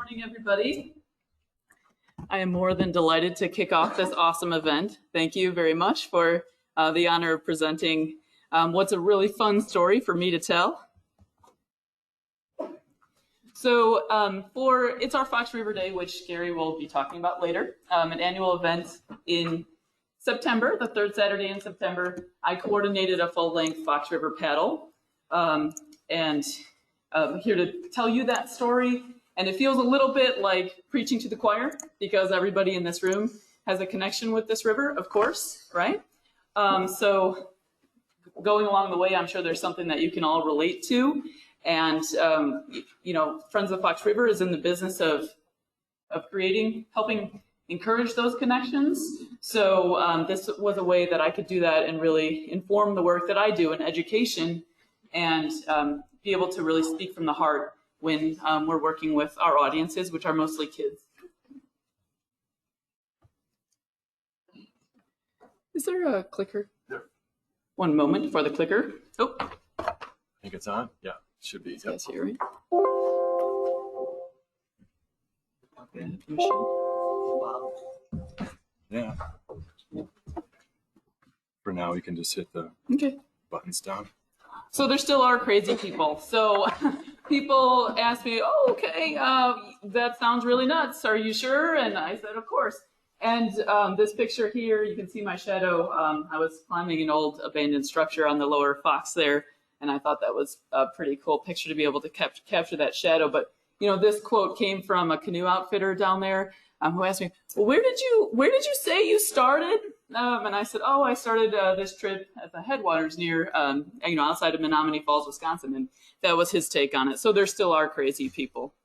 morning, everybody. I am more than delighted to kick off this awesome event. Thank you very much for the honor of presenting what's a really fun story for me to tell. So it's our Fox River Day, which Gary will be talking about later, an annual event in September, the third Saturday in September. I coordinated a full-length Fox River paddle, and I'm here to tell you that story. And it feels a little bit like preaching to the choir because everybody in this room has a connection with this river, of course, right? So going along the way, I'm sure there's something that you can all relate to. And, you know, Friends of Fox River is in the business of helping encourage those connections. So this was a way that I could do that and really inform the work that I do in education and be able to really speak from the heart when we're working with our audiences, which are mostly kids. Is there a clicker? Yeah. One moment for the clicker. Oh. I think it's on. Yeah, it should be. Yes, here, right? Yeah. For now, we can just hit the buttons down. So there still are crazy people. So people ask me, oh, okay, that sounds really nuts. Are you sure? And I said, of course. And this picture here, you can see my shadow. I was climbing an old abandoned structure on the lower Fox there, and I thought that was a pretty cool picture to be able to capture that shadow. But, you know, this quote came from a canoe outfitter down there who asked me, well, where did you say you started? And I said, oh, I started this trip at the headwaters near, you know, outside of Menominee Falls, Wisconsin. And that was his take on it. So there still are crazy people.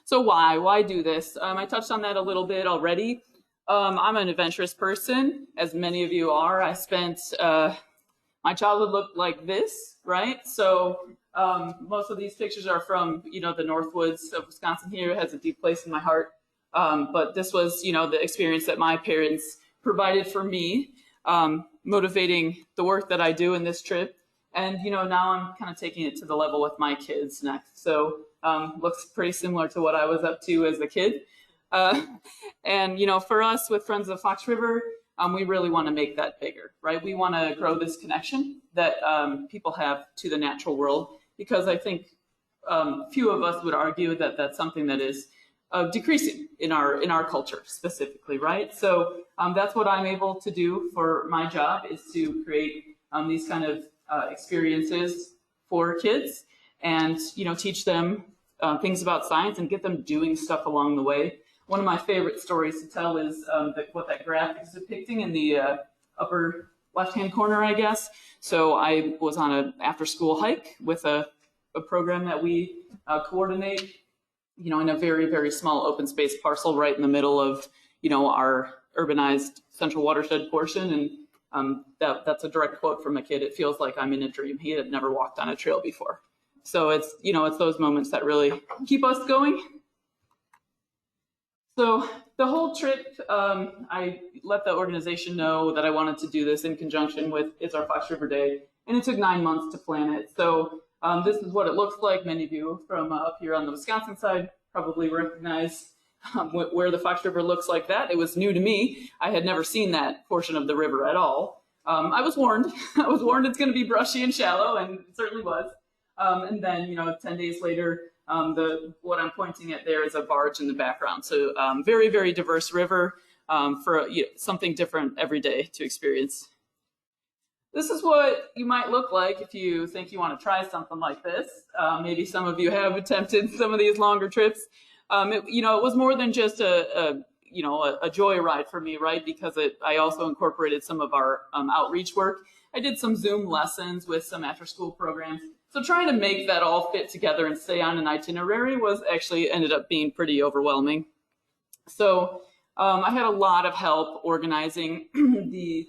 So why do this? I touched on that a little bit already. I'm an adventurous person, as many of you are. I spent, my childhood looked like this, right? So most of these pictures are from, you know, the Northwoods of Wisconsin here. It has a deep place in my heart. But this was, you know, the experience that my parents provided for me, motivating the work that I do in this trip. And, you know, now I'm kind of taking it to the level with my kids next. So looks pretty similar to what I was up to as a kid. And, you know, for us with Friends of Fox River, we really want to make that bigger, right? We want to grow this connection that people have to the natural world, because I think few of us would argue that that's something that is decreasing in our culture specifically, right? So that's what I'm able to do for my job, is to create these kind of experiences for kids and, you know, teach them things about science and get them doing stuff along the way. One of my favorite stories to tell is what that graphic is depicting in the upper left-hand corner, I guess. So I was on an after-school hike with a program that we coordinate, you know, in a very, very small open space parcel right in the middle of, you know, our urbanized central watershed portion. And that's a direct quote from a kid. It feels like I'm in a dream. He had never walked on a trail before. So it's, you know, it's those moments that really keep us going. So the whole trip, I let the organization know that I wanted to do this in conjunction with It's Our Fox River Day. And it took 9 months to plan it. So this is what it looks like. Many of you from up here on the Wisconsin side probably recognize where the Fox River looks like that. It was new to me. I had never seen that portion of the river at all. I was warned. I was warned it's going to be brushy and shallow, and it certainly was. And then, you know, 10 days later, what I'm pointing at there is a barge in the background. So very, very diverse river for something different every day to experience. This is what you might look like if you think you want to try something like this. Maybe some of you have attempted some of these longer trips. It was more than just a joyride for me, right? Because I also incorporated some of our outreach work. I did some Zoom lessons with some after-school programs. So trying to make that all fit together and stay on an itinerary ended up being pretty overwhelming. So I had a lot of help organizing the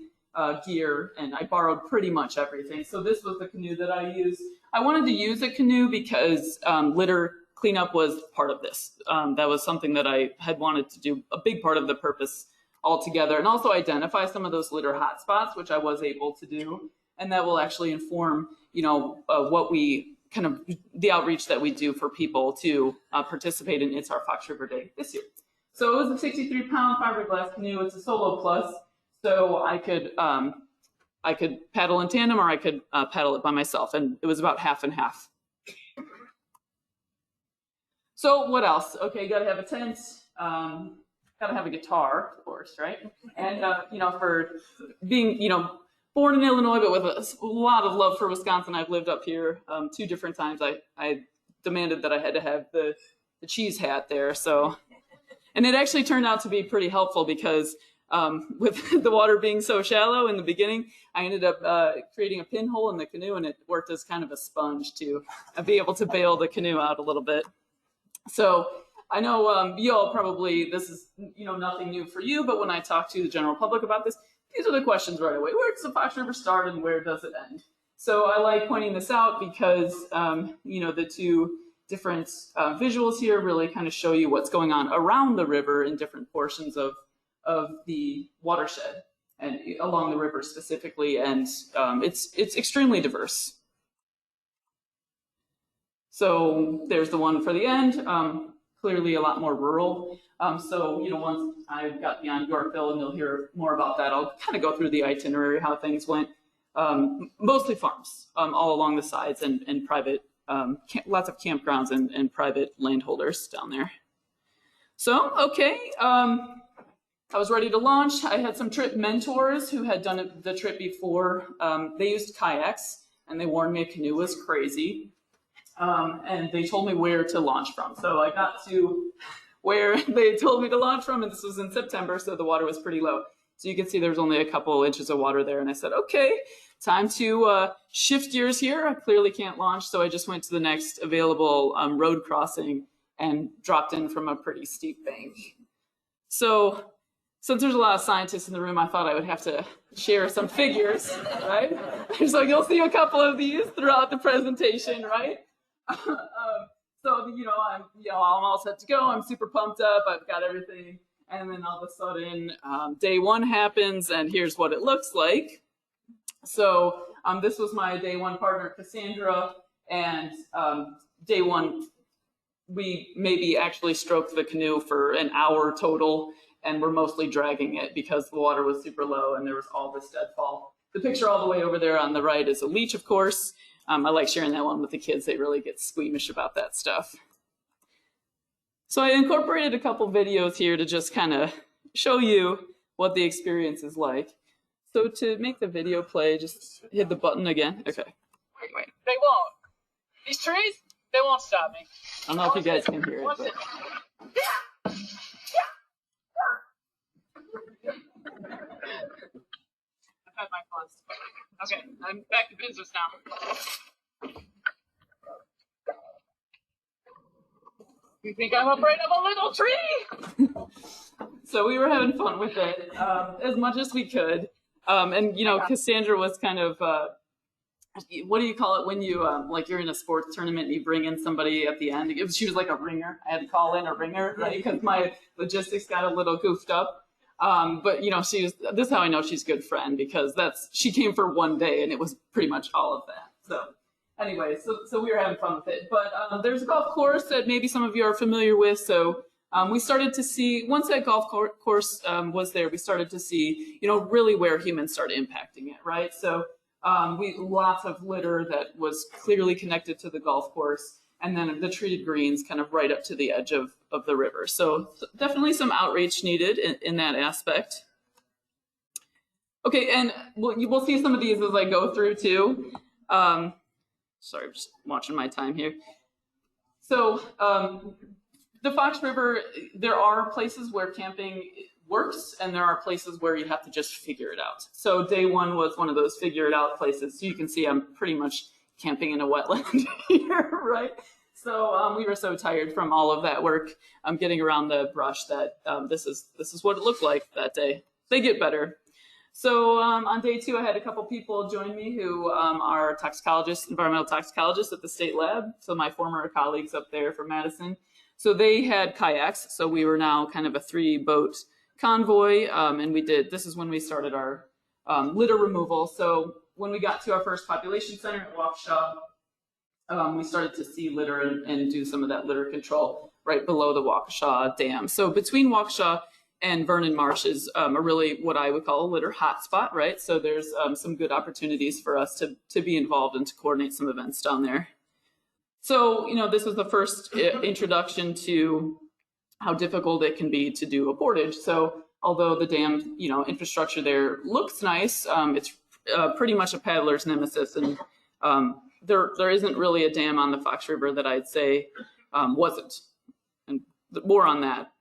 gear, and I borrowed pretty much everything. So this was the canoe that I used. I wanted to use a canoe because litter cleanup was part of this. That was something that I had wanted to do, a big part of the purpose altogether, and also identify some of those litter hotspots, which I was able to do. And that will actually inform, what we kind of the outreach that we do for people to participate in It's Our Fox River Day this year. So it was a 63-pound fiberglass canoe. It's a solo plus, so I could paddle in tandem or I could paddle it by myself, and it was about half and half. So what else? Okay, you gotta have a tent, gotta have a guitar, of course, right? And you know, for being, you know, born in Illinois, but with a lot of love for Wisconsin, I've lived up here 2 different times. I demanded that I had to have the cheese hat there, so. And it actually turned out to be pretty helpful because with the water being so shallow in the beginning, I ended up creating a pinhole in the canoe, and it worked as kind of a sponge to be able to bail the canoe out a little bit. So I know you all probably, this is, you know, nothing new for you, but when I talk to the general public about this, these are the questions right away. Where does the Fox River start and where does it end? So I like pointing this out because, you know, the 2 different visuals here really kind of show you what's going on around the river in different portions of the watershed and along the river specifically. And it's extremely diverse. So there's the one for the end, clearly a lot more rural. So, you know, once I've got beyond Yorkville, and you'll hear more about that, I'll kind of go through the itinerary, how things went. Mostly farms all along the sides and private, lots of campgrounds and private landholders down there. So, okay, I was ready to launch. I had some trip mentors who had done the trip before. They used kayaks, and they warned me a canoe was crazy. And they told me where to launch from. So I got to where they told me to launch from, and this was in September, so the water was pretty low. So you can see there's only a couple inches of water there, and I said, okay, time to shift gears here. I clearly can't launch, so I just went to the next available road crossing and dropped in from a pretty steep bank. So since there's a lot of scientists in the room, I thought I would have to share some figures, right? So you'll see a couple of these throughout the presentation, right? So, you know, I'm all set to go. I'm super pumped up. I've got everything. And then all of a sudden, day 1 happens, and here's what it looks like. So this was my day 1 partner, Cassandra. And day 1, we maybe actually stroked the canoe for an hour total, and we're mostly dragging it because the water was super low and there was all this deadfall. The picture all the way over there on the right is a leech, of course. I like sharing that one with the kids. They really get squeamish about that stuff. So I incorporated a couple videos here to just kind of show you what the experience is like. So to make the video play, just hit the button again. Okay. Wait. They won't. These trees, they won't stop me. I don't know if you guys can hear it. But... I've had my fun. Okay, I'm back to business now. You think I'm afraid of a little tree? So we were having fun with it as much as we could. And, you know, Cassandra was kind of, what do you call it when you, like you're in a sports tournament and you bring in somebody at the end? She was like a ringer. I had to call in a ringer, right? Because my logistics got a little goofed up. But, you know, this is how I know she's a good friend, because she came for one day and it was pretty much all of that. So anyway, so we were having fun with it. But there's a golf course that maybe some of you are familiar with. So we started to see, once that golf course was there, we started to see, you know, really where humans started impacting it, right? So lots of litter that was clearly connected to the golf course, and then the treated greens kind of right up to the edge of the river. So definitely some outreach needed in that aspect. Okay, and we'll see some of these as I go through too. Sorry, I'm just watching my time here. So the Fox River, there are places where camping works, and there are places where you have to just figure it out. So day 1 was one of those figure it out places. So you can see I'm pretty much camping in a wetland here, right? So we were so tired from all of that work getting around the brush that this is what it looked like that day. They get better. So on day 2, I had a couple people join me who are toxicologists, environmental toxicologists at the state lab. So my former colleagues up there from Madison. So they had kayaks. So we were now kind of a 3-boat convoy. And this is when we started our litter removal. So when we got to our first population center at Waukesha, we started to see litter and do some of that litter control right below the Waukesha Dam. So between Waukesha and Vernon Marsh is a really what I would call a litter hotspot, right? So there's some good opportunities for us to be involved and to coordinate some events down there. So, this was the first introduction to how difficult it can be to do a portage. So although the dam, infrastructure there looks nice, it's pretty much a paddler's nemesis. And there isn't really a dam on the Fox River that I'd say wasn't. And more on that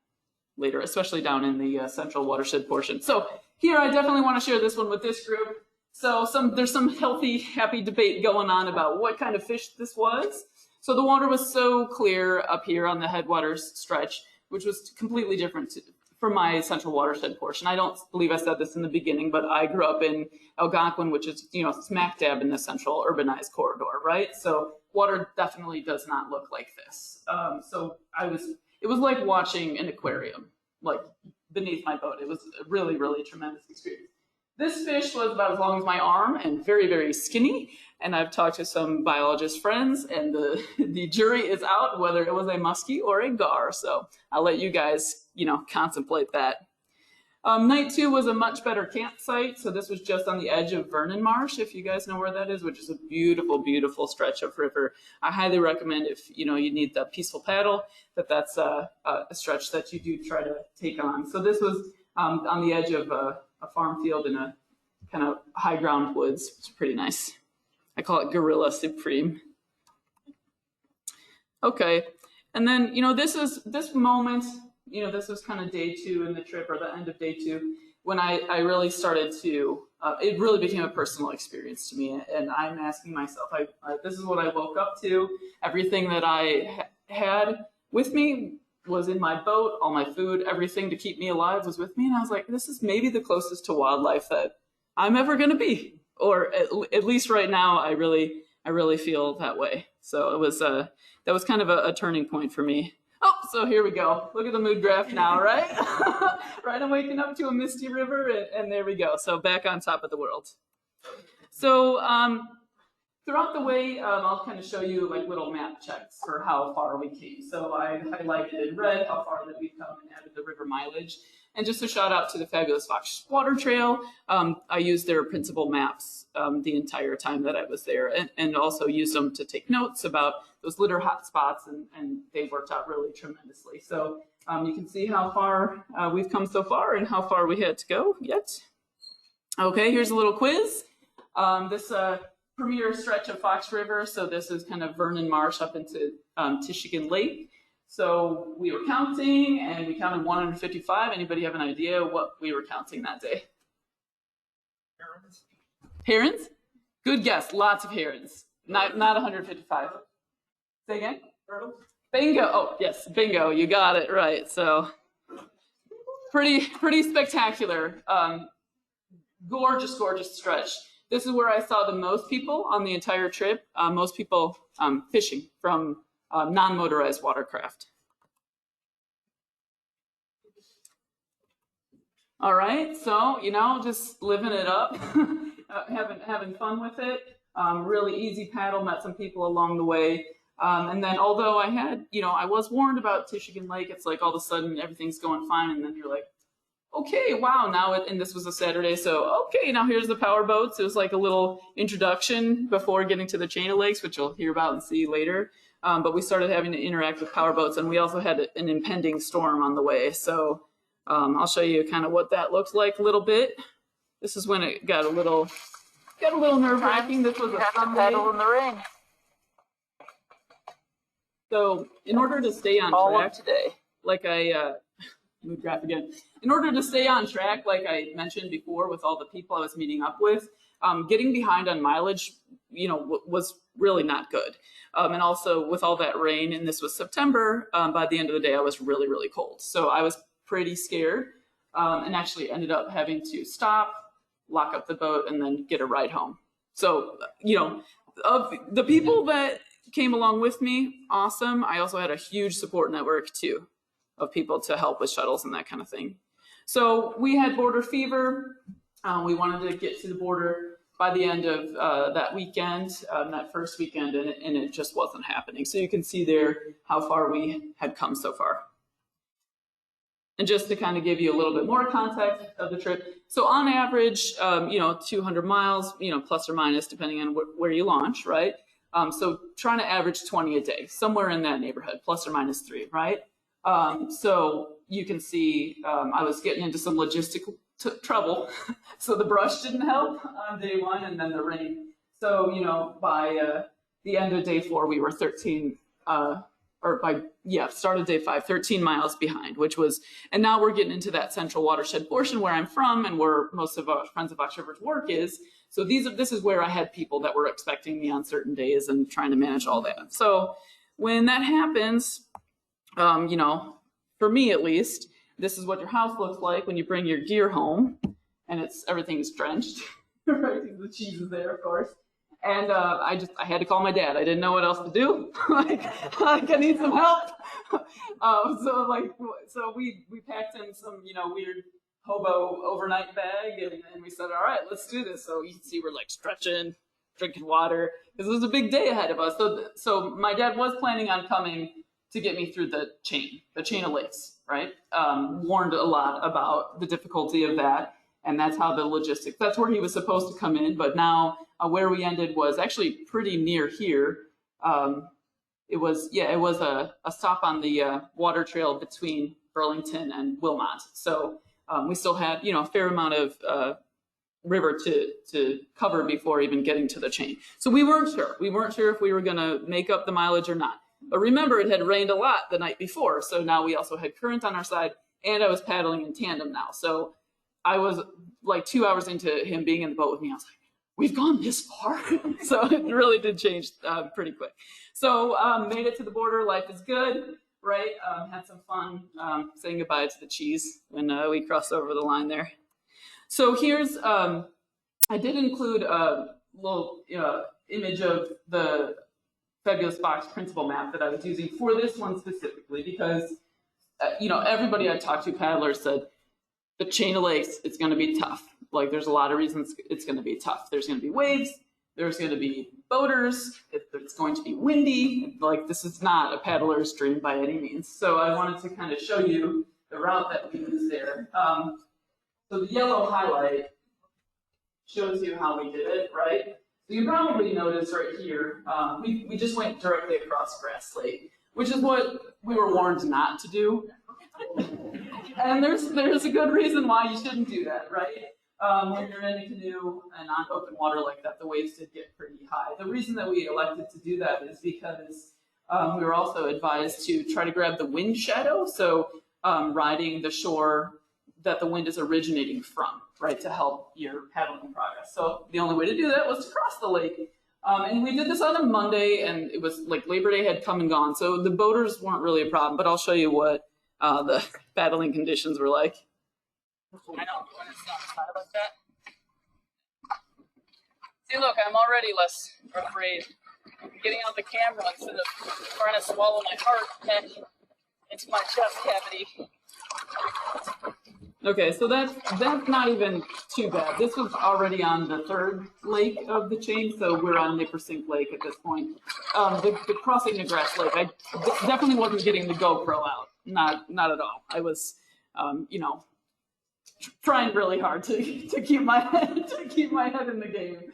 later, especially down in the central watershed portion. So here I definitely want to share this one with this group. So there's some healthy, happy debate going on about what kind of fish this was. So the water was so clear up here on the headwaters stretch, which was completely different from my central watershed portion. I don't believe I said this in the beginning, but I grew up in Algonquin, which is, smack dab in the central urbanized corridor, right? So water definitely does not look like this. So it was like watching an aquarium, like beneath my boat. It was a really, really tremendous experience. This fish was about as long as my arm and very, very skinny. And I've talked to some biologist friends, and the jury is out whether it was a muskie or a gar. So I'll let you guys, contemplate that. Night 2 was a much better campsite. So this was just on the edge of Vernon Marsh, if you guys know where that is, which is a beautiful, beautiful stretch of river. I highly recommend if, you need the peaceful paddle, that's a stretch that you do try to take on. So this was on the edge of a farm field in a kind of high ground woods. It's pretty nice. I call it Guerrilla Supreme. Okay, and then this moment. This was kind of day 2 in the trip, or the end of day 2, when I really started to. It really became a personal experience to me, and I'm asking myself, this is what I woke up to. Everything that I had with me was in my boat. All my food, everything to keep me alive was with me, and I was like, this is maybe the closest to wildlife that I'm ever going to be. Or at least right now, I really feel that way. So it was that was kind of a turning point for me. Oh, so here we go. Look at the mood graph now, right? Right, I'm waking up to a misty river, and there we go. So back on top of the world. So throughout the way, I'll kind of show you like little map checks for how far we came. So I highlighted in red how far that we've come and added the river mileage. And just a shout out to the fabulous Fox Water Trail. I used their principal maps the entire time that I was there, and also used them to take notes about those litter hotspots, and they worked out really tremendously. So you can see how far we've come so far and how far we had to go yet. Okay, here's a little quiz. This premier stretch of Fox River, so this is kind of Vernon Marsh up into Tishigan Lake. So we were counting, and we counted 155. Anybody have an idea what we were counting that day? Herons. Herons? Good guess. Lots of herons. Not 155. Say again? Turtles. Bingo. Oh, yes, bingo. You got it right. So pretty spectacular. Gorgeous, gorgeous stretch. This is where I saw the most people on the entire trip. Most people fishing from non-motorized watercraft. All right, so just living it up, having fun with it. Really easy paddle. Met some people along the way, and then although I had, I was warned about Tishigan Lake. It's like all of a sudden everything's going fine, and then you're like, okay, wow, and this was a Saturday, so okay, now here's the power boats. It was like a little introduction before getting to the chain of lakes, which you'll hear about and see later. But we started having to interact with power boats, and we also had an impending storm on the way. So I'll show you kind of what that looks like a little bit. This is when it got a little nerve-wracking. This was a Sunday. Paddle in the rain. So in order to stay on track today, like I mood graph again. In order to stay on track, like I mentioned before, with all the people I was meeting up with, getting behind on mileage, was really not good. And also with all that rain, and this was September, by the end of the day, I was really, really cold. So I was pretty scared, and actually ended up having to stop, lock up the boat, and then get a ride home. So, of the people that came along with me, awesome. I also had a huge support network too, of people to help with shuttles and that kind of thing. So we had border fever. We wanted to get to the border by the end of that weekend, that first weekend, and it just wasn't happening. So you can see there how far we had come so far. And just to kind of give you a little bit more context of the trip, so on average, 200 miles, plus or minus, depending on where you launch, right? So trying to average 20 a day, somewhere in that neighborhood, plus or minus 3, right? So you can see I was getting into some logistical trouble. So the brush didn't help on day 1, and then the rain. So, by the end of day 4, we were 13, start of day 5, 13 miles behind, and now we're getting into that central watershed portion where I'm from and where most of our Friends of Fox River's work is. So this is where I had people that were expecting me on certain days and trying to manage all that. So when that happens, for me at least, this is what your house looks like when you bring your gear home, and everything's drenched. Right? The cheese is there, of course. And I had to call my dad. I didn't know what else to do. I need some help. So we packed in some weird hobo overnight bag, and we said, all right, let's do this. So you can see we're stretching, drinking water, because it was a big day ahead of us. So my dad was planning on coming to get me through the chain of lakes, right? Warned a lot about the difficulty of that. And that's how the logistics, that's where he was supposed to come in. But now where we ended was actually pretty near here. It was a stop on the water trail between Burlington and Wilmot. So we still had, a fair amount of river to cover before even getting to the chain. So we weren't sure. We weren't sure if we were going to make up the mileage or not. But remember, it had rained a lot the night before. So now we also had current on our side, and I was paddling in tandem now. So I was 2 hours into him being in the boat with me. I was like, we've gone this far. So it really did change pretty quick. So made it to the border. Life is good, right? Had some fun saying goodbye to the cheese when we crossed over the line there. So here's, I did include a little image of the Fabulous Fox principal map that I was using for this one specifically because, everybody I talked to, paddlers, said, the chain of lakes, it's going to be tough. There's a lot of reasons it's going to be tough. There's going to be waves. There's going to be boaters. It's going to be windy. This is not a paddler's dream by any means. So I wanted to kind of show you the route that we used there. So the yellow highlight shows you how we did it, right? So you probably noticed right here, we just went directly across Grass Lake, which is what we were warned not to do. And there's a good reason why you shouldn't do that, right? When you're in a canoe and on open water like that, the waves did get pretty high. The reason that we elected to do that is because we were also advised to try to grab the wind shadow, so riding the shore that the wind is originating from, right, to help your paddling progress. So the only way to do that was to cross the lake. And we did this on a Monday, and it was Labor Day had come and gone, so the boaters weren't really a problem, but I'll show you what the paddling conditions were like. I know, when it's not high like that. See, look, I'm already less afraid. I'm getting out the camera instead of trying to swallow my heart back into my chest cavity. Okay, so that's not even too bad. This was already on the third lake of the chain, so we're on Nippersink Lake at this point. The crossing the Grass Lake, I definitely wasn't getting the GoPro out. Not at all. I was, trying really hard to keep my head in the game.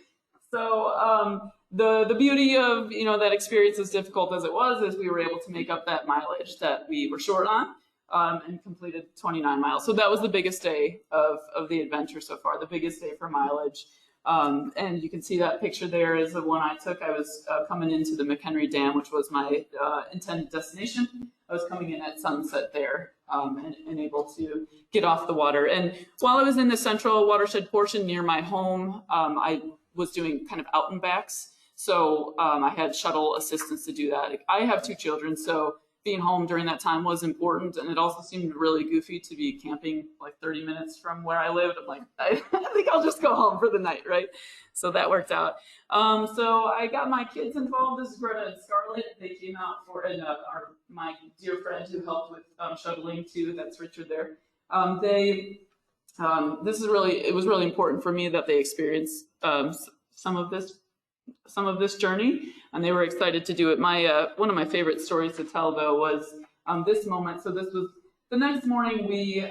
So the beauty of that experience, as difficult as it was, is we were able to make up that mileage that we were short on. And completed 29 miles. So that was the biggest day of the adventure so far, the biggest day for mileage. And you can see that picture there is the one I took. I was coming into the McHenry Dam, which was my intended destination. I was coming in at sunset there and able to get off the water. And while I was in the central watershed portion near my home, I was doing kind of out and backs. So I had shuttle assistance to do that. I have 2 children, so being home during that time was important, and it also seemed really goofy to be camping 30 minutes from where I lived. I'm like, I think I'll just go home for the night, right? So that worked out. So I got my kids involved. This is Greta and Scarlett. They came out for, and my dear friend who helped with shuttling too. That's Richard there. It was really important for me that they experience some of this journey, and they were excited to do it. My one of my favorite stories to tell, though, was this moment. So this was the next morning.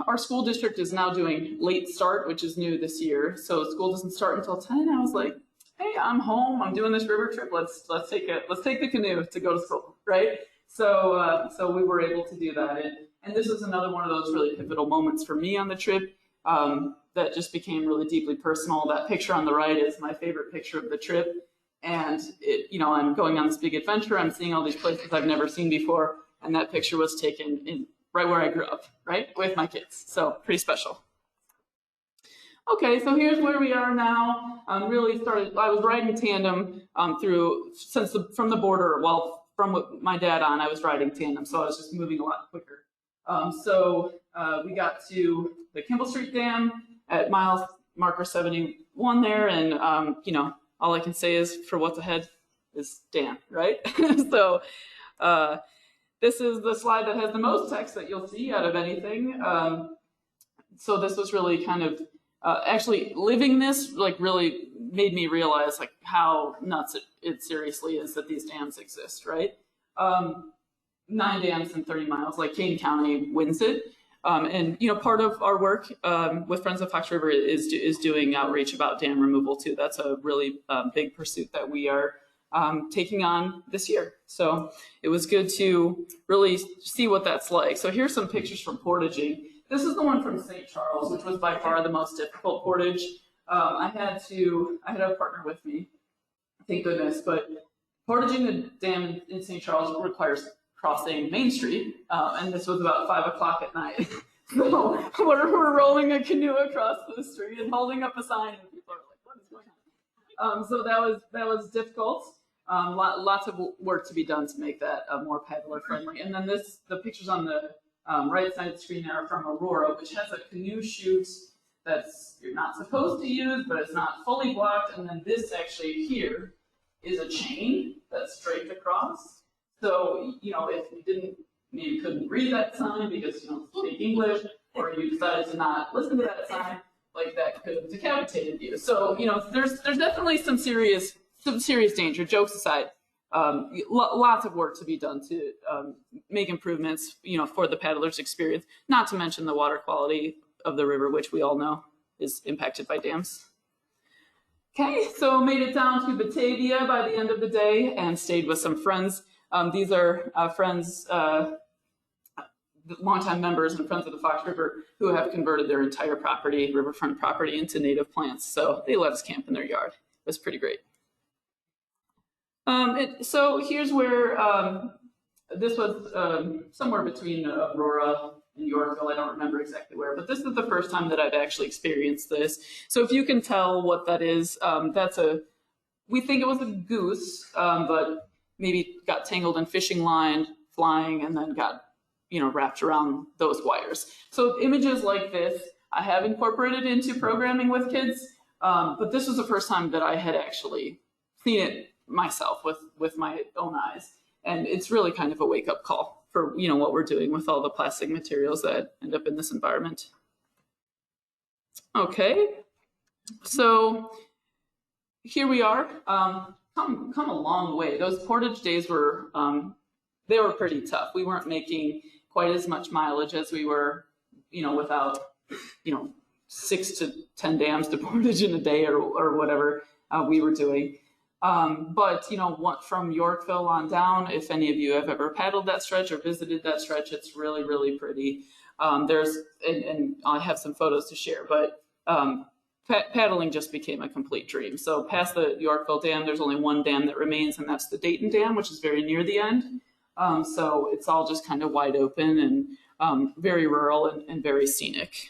Our school district is now doing late start, which is new this year. So school doesn't start until 10. I was like, hey, I'm home. I'm doing this river trip. Let's take the canoe to go to school, right? So we were able to do that, and this was another one of those really pivotal moments for me on the trip that just became really deeply personal. That picture on the right is my favorite picture of the trip, and I'm going on this big adventure. I'm seeing all these places I've never seen before, and that picture was taken in right where I grew up, right, with my kids. So pretty special. Okay, so here's where we are now. I was riding tandem from the border. Well, from my dad on, I was riding tandem, so I was just moving a lot quicker. We got to the Kempf Street Dam at mile marker 71 there, and all I can say is for what's ahead is dam, right? So this is the slide that has the most text that you'll see out of anything. So this was really kind of actually living this really made me realize how nuts it seriously is that these dams exist, right? 9 dams in 30 miles, Kane County wins it. And part of our work with Friends of Fox River is doing outreach about dam removal too. That's a really big pursuit that we are taking on this year. So it was good to really see what that's like. So here's some pictures from portaging. This is the one from St. Charles, which was by far the most difficult portage. I had a partner with me, thank goodness, but portaging the dam in St. Charles requires crossing Main Street, and this was about 5 o'clock at night. So we're rolling a canoe across the street and holding up a sign, and people are like, what is going on? So that was difficult. Lots of work to be done to make that more paddler friendly. And then the pictures on the right side of the screen are from Aurora, which has a canoe chute that's you're not supposed to use, but it's not fully blocked. And then this actually here is a chain that's draped across. So, if you couldn't read that sign because you don't speak English, or you decided to not listen to that sign, that could have decapitated you. So, there's definitely some serious danger. Jokes aside, lots of work to be done to make improvements, for the paddler's experience, not to mention the water quality of the river, which we all know is impacted by dams. Okay, so made it down to Batavia by the end of the day and stayed with some friends. These are friends, longtime members and friends of the Fox River who have converted their entire property, riverfront property, into native plants. So they let us camp in their yard. It was pretty great. So here's where this was somewhere between Aurora and Yorkville. I don't remember exactly where, but this is the first time that I've actually experienced this. So if you can tell what that is, we think it was a goose, but maybe got tangled in fishing line, flying, and then got, wrapped around those wires. So images like this, I have incorporated into programming with kids, but this was the first time that I had actually seen it myself with my own eyes. And it's really kind of a wake-up call for, what we're doing with all the plastic materials that end up in this environment. Okay, so here we are. Come a long way. Those portage days were they were pretty tough. We weren't making quite as much mileage as we were, without 6 to 10 dams to portage in a day or whatever we were doing. But from Yorkville on down, if any of you have ever paddled that stretch or visited that stretch, it's really, really pretty. And I have some photos to share, but paddling just became a complete dream. So past the Yorkville Dam, there's only one dam that remains, and that's the Dayton Dam, which is very near the end. So it's all just kind of wide open and very rural and very scenic.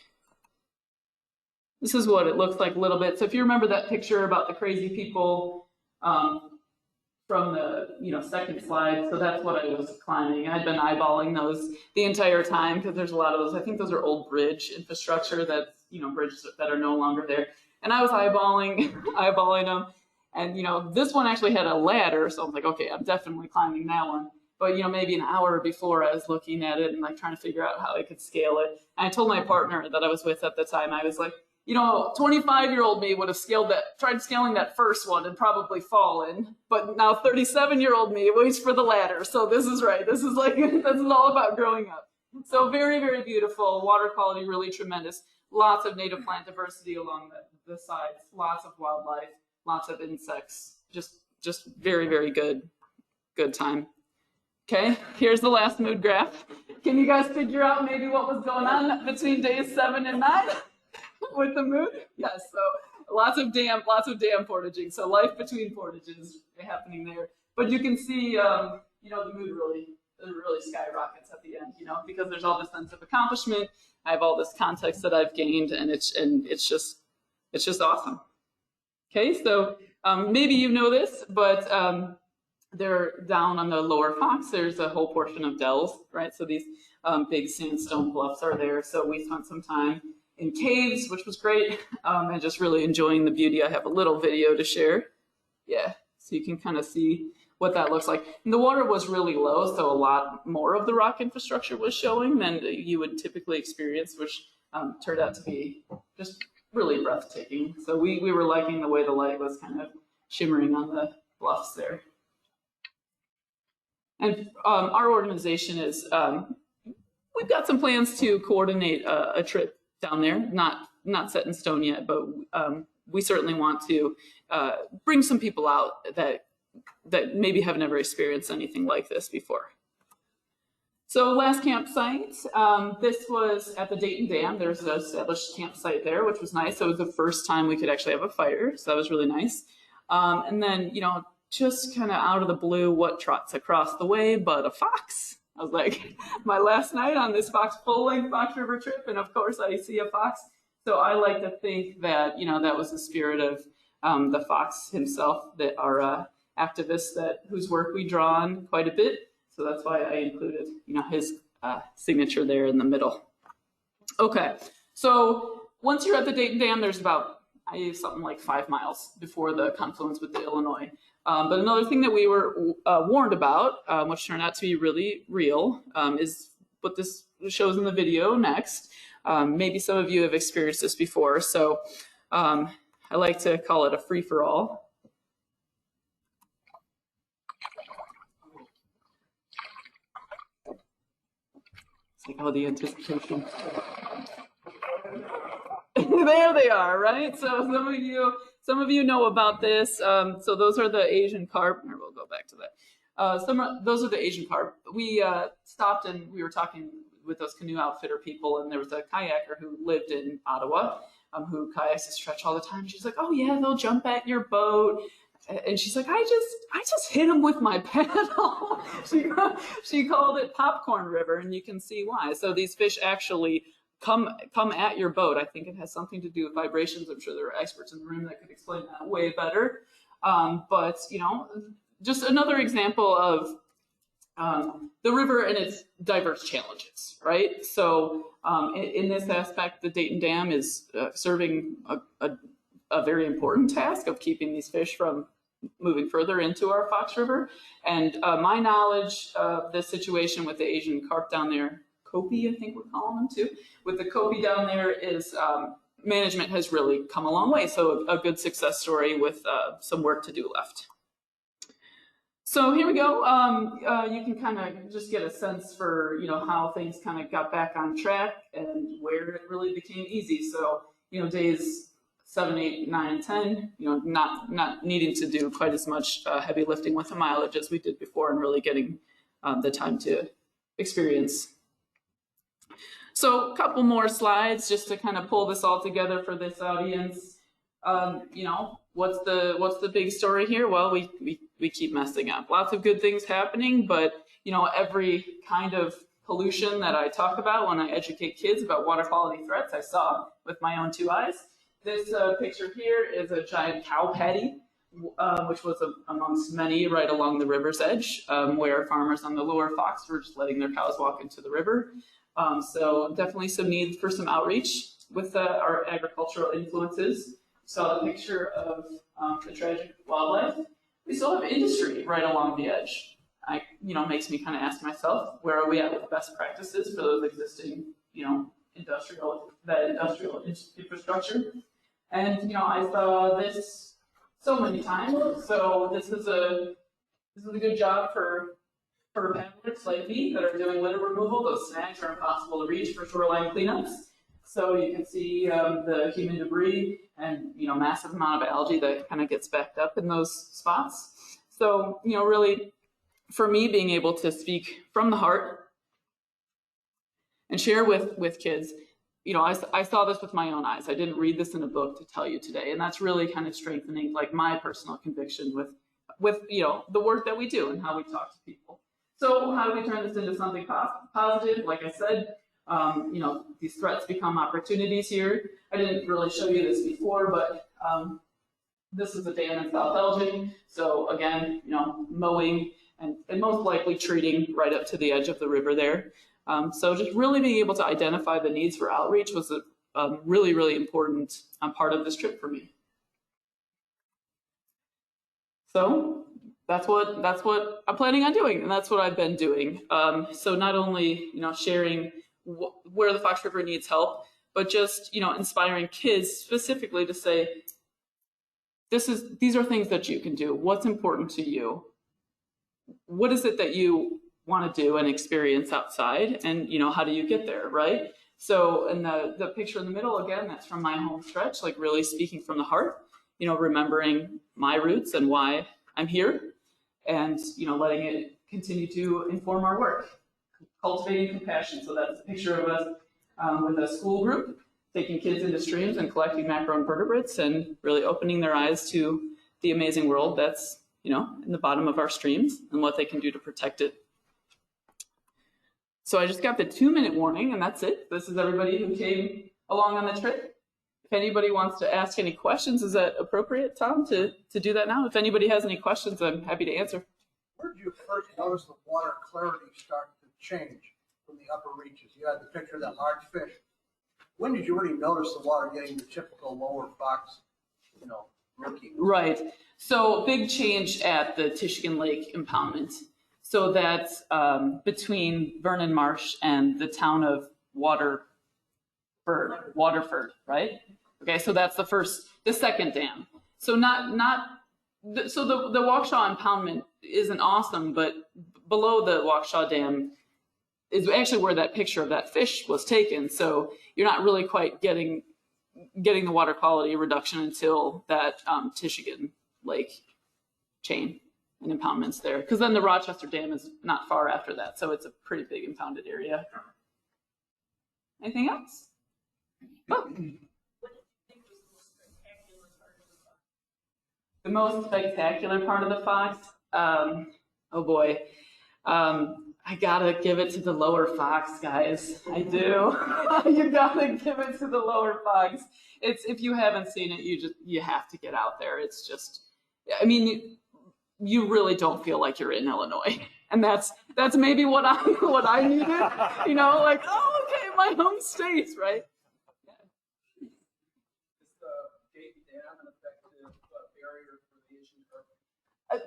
This is what it looks like a little bit. So if you remember that picture about the crazy people from the second slide, so that's what I was climbing. I'd been eyeballing those the entire time because there's a lot of those. I think those are old bridge infrastructure that's bridges that are no longer there. And I was eyeballing them. And this one actually had a ladder, so I was like, okay, I'm definitely climbing that one. But maybe an hour before I was looking at it and trying to figure out how I could scale it. And I told my partner that I was with at the time, I was like, you know, 25-year-old me would have tried scaling that first one and probably fallen. But now 37-year-old me waits for the ladder. So this is right. This is like, this is all about growing up. So very, very beautiful. Water quality really tremendous. Lots of native plant diversity along the sides. Lots of wildlife. Lots of insects. Just very, very good time. Okay, here's the last mood graph. Can you guys figure out maybe what was going on between days 7 and 9 with the mood? Yes, so lots of dam portaging. So life between portages happening there. But you can see, you know, the mood really skyrockets at the end, you know, because there's all this sense of accomplishment. I have all this context that I've gained, and it's just awesome. Okay, so maybe you know this, but they're down on the lower Fox. There's a whole portion of dells, right? So these big sandstone bluffs are there. So we spent some time in caves, which was great, and just really enjoying the beauty. I have a little video to share. Yeah, so you can kind of see what that looks like. And the water was really low, so a lot more of the rock infrastructure was showing than you would typically experience, which turned out to be just really breathtaking. So we were liking the way the light was kind of shimmering on the bluffs there. And our organization is, we've got some plans to coordinate a trip down there, not set in stone yet, but we certainly want to bring some people out that maybe have never experienced anything like this before. So last campsite, this was at the Dayton Dam. There's an established campsite there, which was nice. So it was the first time we could actually have a fire, so that was really nice. And then, you know, just kind of out of the blue, what trots across the way but a fox? I was like, my last night on this full-length Fox River trip, and of course I see a fox. So I like to think that, you know, that was the spirit of the fox himself, that our activist whose work we draw on quite a bit. So that's why I included, you know, his signature there in the middle. Okay, so once you're at the Dayton Dam, there's about something like 5 miles before the confluence with the Illinois. But another thing that we were warned about, which turned out to be really real, is what this shows in the video next. Maybe some of you have experienced this before, so I like to call it a free-for-all. It's like all the anticipation. There they are, right? So some of you know about this. So those are the Asian carp. Or we'll go back to that. Those are the Asian carp. We stopped and we were talking with those canoe outfitter people, and there was a kayaker who lived in Ottawa, who kayaks the stretch all the time. She's like, "Oh yeah, they'll jump at your boat." And she's like, I just hit him with my paddle. She called it Popcorn River, and you can see why. So these fish actually come at your boat. I think it has something to do with vibrations. I'm sure there are experts in the room that could explain that way better. But, you know, just another example of the river and its diverse challenges, right? So in this aspect, the Dayton Dam is serving a very important task of keeping these fish from moving further into our Fox River. And my knowledge of the situation with the Asian carp down there, Kopi, I think we're calling them too, with the Kopi down there is management has really come a long way. So a good success story with some work to do left. So here we go. You can kind of just get a sense for, you know, how things kind of got back on track and where it really became easy. So, you know, days 7, 8, 9, 10, you know, not needing to do quite as much heavy lifting with the mileage as we did before, and really getting the time to experience. So a couple more slides just to kind of pull this all together for this audience. You know, what's the big story here? Well, we keep messing up. Lots of good things happening, but you know, every kind of pollution that I talk about when I educate kids about water quality threats, I saw with my own 2 eyes. This picture here is a giant cow patty, which was amongst many right along the river's edge, where farmers on the lower Fox were just letting their cows walk into the river. So definitely some need for some outreach with our agricultural influences. Saw a picture of the tragic wildlife. We still have industry right along the edge. You know, makes me kind of ask myself, where are we at with best practices for those existing, you know, industrial infrastructure. And I saw this so many times. So this is a good job for paddlers like me that are doing litter removal. Those snags are impossible to reach for shoreline cleanups. So you can see the human debris and massive amount of algae that kind of gets backed up in those spots. So really, for me, being able to speak from the heart and share with kids, I saw this with my own eyes. I didn't read this in a book to tell you today, and that's really kind of strengthening like my personal conviction with the work that we do and how we talk to people. So how do we turn this into something positive? Like I said, these threats become opportunities here. I didn't really show you this before, but this is a dam in South Elgin. So again, mowing and most likely treating right up to the edge of the river there. So just really being able to identify the needs for outreach was a really, really important part of this trip for me. So that's what I'm planning on doing, and that's what I've been doing. So not only sharing where the Fox River needs help, but just inspiring kids specifically to say, these are things that you can do. What's important to you? What is it that you want to do and experience outside, and how do you get there, right? So in the picture in the middle, again, that's from my home stretch, like really speaking from the heart, remembering my roots and why I'm here, and letting it continue to inform our work. Cultivating compassion. So that's a picture of us with a school group taking kids into streams and collecting macroinvertebrates and really opening their eyes to the amazing world that's in the bottom of our streams and what they can do to protect it. So I just got the 2-minute warning, and that's it. This is everybody who came along on the trip. If anybody wants to ask any questions, is that appropriate, Tom, to do that now? If anybody has any questions, I'm happy to answer. Where did you first notice the water clarity start to change from the upper reaches? You had the picture of that large fish. When did you really notice the water getting the typical lower Fox, murky? Right. So big change at the Tishigan Lake impoundment. So that's between Vernon Marsh and the town of Waterford, right? Okay, so that's the second dam. So so the Waukesha impoundment isn't awesome, but below the Waukesha Dam is actually where that picture of that fish was taken. So you're not really quite getting the water quality reduction until that Tishigan Lake chain and impoundments there. Because then the Rochester Dam is not far after that. So it's a pretty big impounded area. Anything else? Oh. The most spectacular part of the Fox? Oh boy. I gotta give it to the lower Fox, guys. I do. You gotta give it to the lower Fox. If you haven't seen it, you have to get out there. It's just, I mean, you really don't feel like you're in Illinois, and that's maybe what I needed. Like, oh, okay, my home state, right?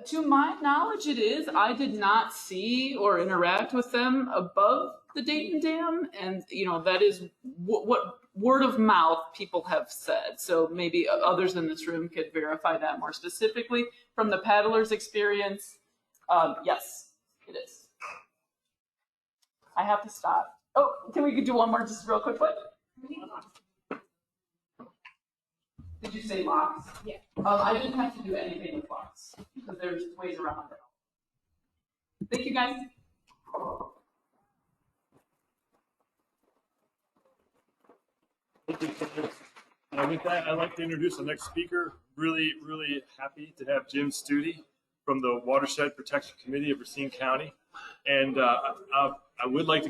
To my knowledge, it is. I did not see or interact with them above the Dayton Dam, and that is what word of mouth people have said. So maybe others in this room could verify that more specifically from the paddlers' experience. Yes, it is. I have to stop. Oh, can we do one more just real quick? Did you say locks? Yeah. I didn't have to do anything with locks because there's ways around it. Thank you, guys. Thank you. With that, I'd like to introduce the next speaker. Really, really happy to have Jim Studi from the Watershed Protection Committee of Racine County. And I would like to